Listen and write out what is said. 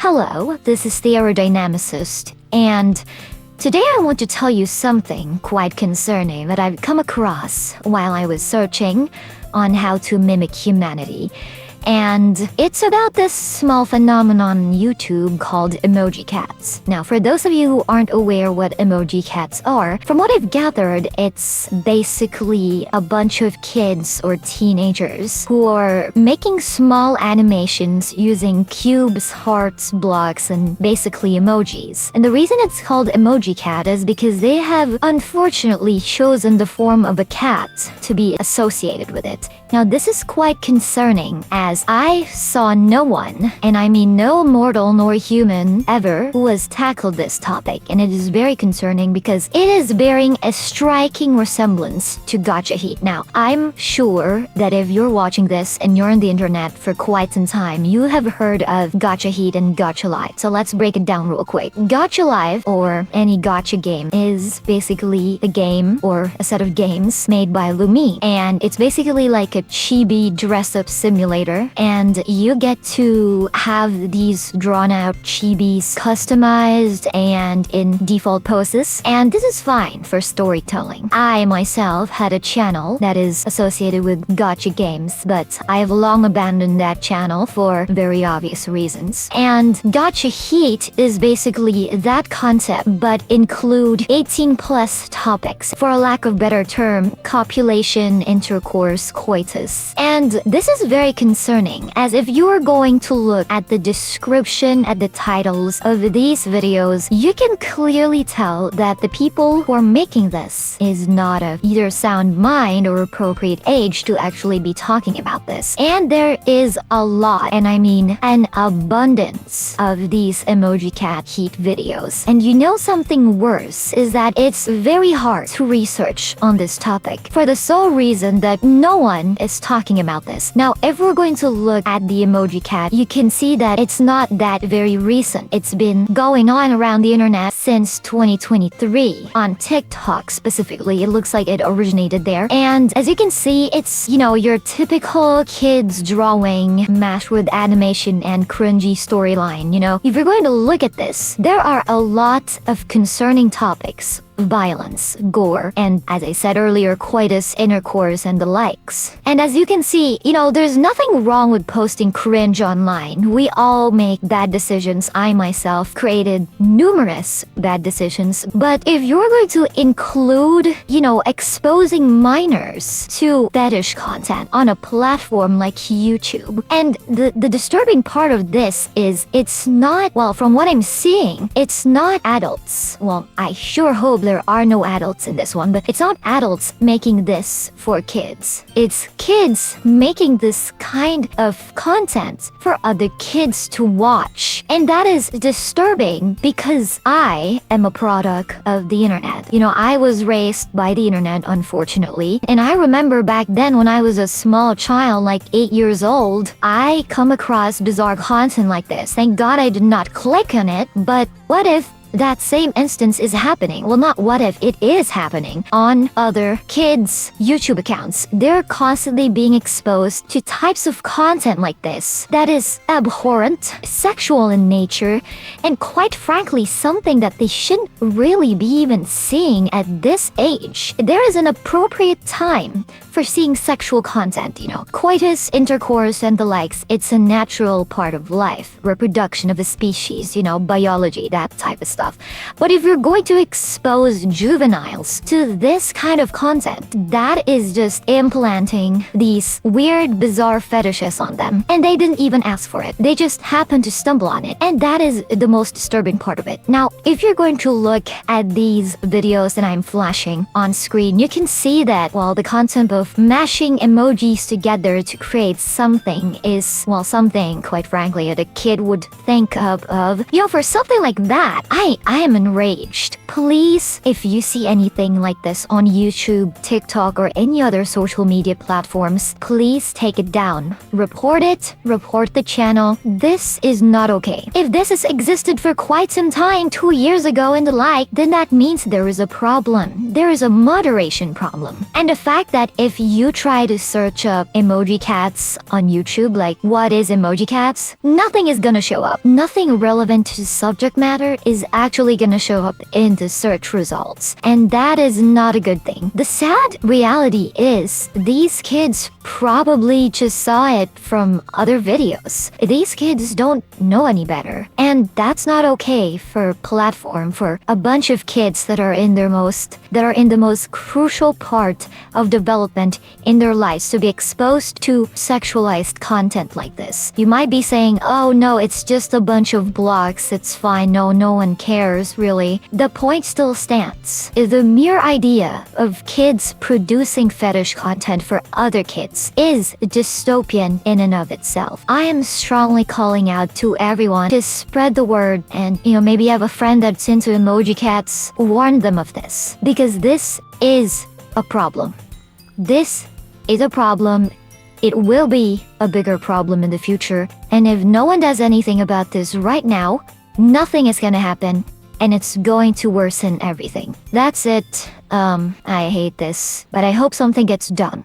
Hello, this is the aerodynamicist, and today I want to tell you something quite concerning that I've come across while I was searching on how to mimic humanity. And it's about this small phenomenon on YouTube called emoji cats. Now, for those of you who aren't aware what emoji cats are, from what I've gathered, it's basically a bunch of kids or teenagers who are making small animations using cubes, hearts, blocks, and basically emojis. And the reason it's called emoji cat is because they have unfortunately chosen the form of a cat to be associated with it. Now, this is quite concerning as I saw no one, and I mean no mortal nor human ever, who has tackled this topic, and it is very concerning because it is bearing a striking resemblance to gacha heat. Now, I'm sure that if you're watching this and you're on the internet for quite some time, you have heard of gacha heat and gacha life. So let's break it down real quick. Gacha life, or any gacha game, is basically a game or a set of games made by Lumi, and it's basically like a chibi dress-up simulator, and you get to have these drawn-out chibis customized and in default poses, and this is fine for storytelling. I myself had a channel that is associated with gacha games, but I have long abandoned that channel for very obvious reasons. And gacha heat is basically that concept, but include 18 plus topics, for a lack of better term, copulation, intercourse, coitus. And this is very concerning, as if you are going to look at the description, at the titles of these videos, you can clearly tell that the people who are making this is not of either sound mind or appropriate age to actually be talking about this. And there is a lot, and I mean an abundance, of these emoji cat heat videos. And you know something worse is that it's very hard to research on this topic for the sole reason that no one is talking about this. Now, if we're going to look at the emoji cat, you can see that it's not that very recent. It's been going on around the internet since 2023. On TikTok specifically, it looks like it originated there. And as you can see, it's, your typical kids drawing mashed with animation and cringy storyline. If you're going to look at this, there are a lot of concerning topics: violence, gore, and as I said earlier, coitus, intercourse, and the likes. And as you can see, there's nothing wrong with posting cringe online. We all make bad decisions. I myself created numerous bad decisions. But if you're going to include, exposing minors to fetish content on a platform like YouTube, and the disturbing part of this is it's not, well, from what I'm seeing, it's not adults. Well, I sure hope there are no adults in this one, but it's not adults making this for kids. It's kids making this kind of content for other kids to watch. And that is disturbing because I am a product of the internet. I was raised by the internet, unfortunately. And I remember back then when I was a small child, like 8 years old, I come across bizarre content like this. Thank God I did not click on it, but what if that same instance is happening? Well, not what if, it is happening on other kids' YouTube accounts. They're constantly being exposed to types of content like this that is abhorrent, sexual in nature, and quite frankly, something that they shouldn't really be even seeing at this age. There is an appropriate time for seeing sexual content, coitus, intercourse, and the likes. It's a natural part of life, reproduction of a species, biology, that type of stuff. But if you're going to expose juveniles to this kind of content, that is just implanting these weird, bizarre fetishes on them. And they didn't even ask for it. They just happened to stumble on it. And that is the most disturbing part of it. Now, if you're going to look at these videos that I'm flashing on screen, you can see that, well, the concept of mashing emojis together to create something is, well, something, quite frankly, that a kid would think of. For something like that, I I am enraged. Please, if you see anything like this on YouTube, TikTok, or any other social media platforms, please take it down. Report it, report the channel. This is not okay. If this has existed for quite some time, 2 years ago and the like, then that means there is a problem. There is a moderation problem. And the fact that if you try to search up emoji cats on YouTube, like what is emoji cats, nothing is gonna show up. Nothing relevant to subject matter is actually gonna show up in the search results. And that is not a good thing. The sad reality is these kids probably just saw it from other videos. These kids don't know any better. And that's not okay for platform for a bunch of kids that are in the most crucial part of development in their lives to be exposed to sexualized content like this. You might be saying, oh no, it's just a bunch of blocks, it's fine, no one cares really. The point still stands. The mere idea of kids producing fetish content for other kids is dystopian in and of itself. I am strongly calling out to everyone to spread the word and, maybe have a friend that's into emoji cats, warn them of this. Because this is a problem. This is a problem. It will be a bigger problem in the future. And if no one does anything about this right now, nothing is gonna happen. And it's going to worsen everything. That's it. I hate this, but I hope something gets done.